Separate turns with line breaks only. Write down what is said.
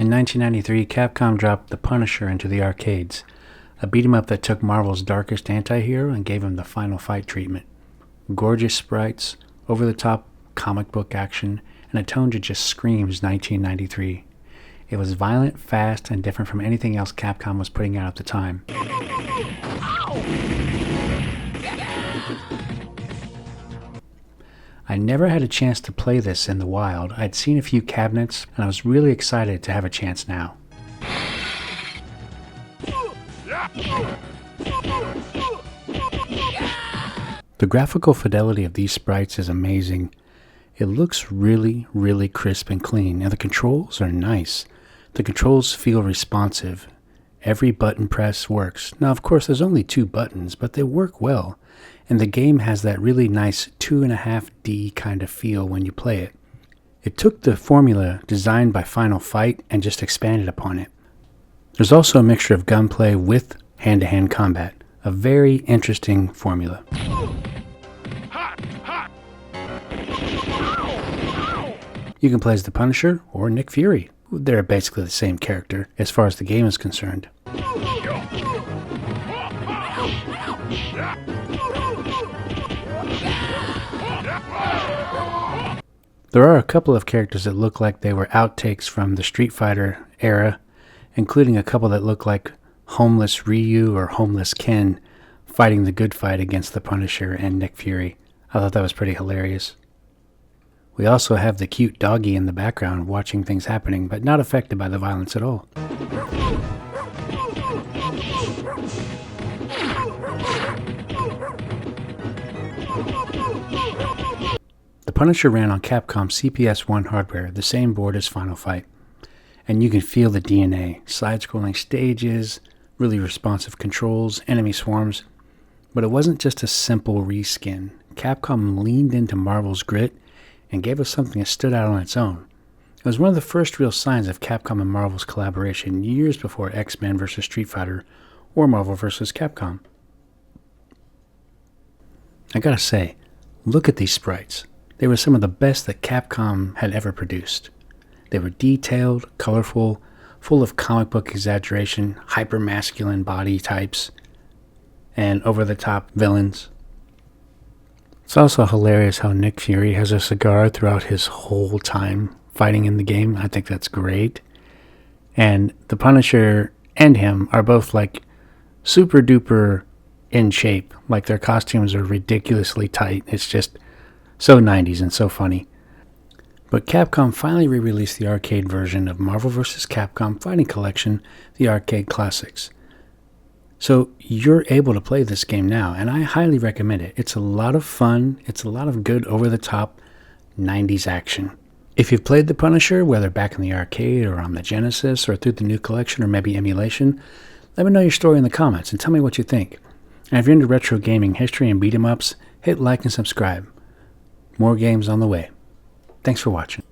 In 1993, Capcom dropped The Punisher into the arcades, a beat-em-up that took Marvel's darkest anti-hero and gave him the final fight treatment. Gorgeous sprites, over-the-top comic book action, and a tone that just screams 1993. It was violent, fast, and different from anything else Capcom was putting out at the time. I never had a chance to play this in the wild. I'd seen a few cabinets, and I was really excited to have a chance now. The graphical fidelity of these sprites is amazing. It looks really, really crisp and clean, and the controls are nice. The controls feel responsive. Every button press works. Now, of course, there's only 2 buttons, but they work well. And the game has that really nice 2.5D kind of feel when you play it. It took the formula designed by Final Fight and just expanded upon it. There's also a mixture of gunplay with hand-to-hand combat. A very interesting formula. You can play as the Punisher or Nick Fury. They're basically the same character as far as the game is concerned. There are a couple of characters that look like they were outtakes from the Street Fighter era, including a couple that look like Homeless Ryu or Homeless Ken fighting the good fight against the Punisher and Nick Fury. I thought that was pretty hilarious. We also have the cute doggy in the background watching things happening, but not affected by the violence at all. The Punisher ran on Capcom CPS-1 hardware, the same board as Final Fight. And you can feel the DNA, side-scrolling stages, really responsive controls, enemy swarms. But it wasn't just a simple reskin. Capcom leaned into Marvel's grit and gave us something that stood out on its own. It was one of the first real signs of Capcom and Marvel's collaboration, years before X-Men vs. Street Fighter or Marvel vs. Capcom. I gotta say, look at these sprites. They were some of the best that Capcom had ever produced. They were detailed, colorful, full of comic book exaggeration, hyper-masculine body types, and over-the-top villains. It's also hilarious how Nick Fury has a cigar throughout his whole time fighting in the game. I think that's great. And the Punisher and him are both like super duper in shape. Like their costumes are ridiculously tight. It's just so 90s and so funny. But Capcom finally re-released the arcade version of Marvel vs. Capcom Fighting Collection, the arcade classics. So you're able to play this game now, and I highly recommend it. It's a lot of fun. It's a lot of good over-the-top 90s action. If you've played The Punisher, whether back in the arcade or on the Genesis or through the new collection or maybe emulation, let me know your story in the comments and tell me what you think. And if you're into retro gaming history and beat-em-ups, hit like and subscribe. More games on the way. Thanks for watching.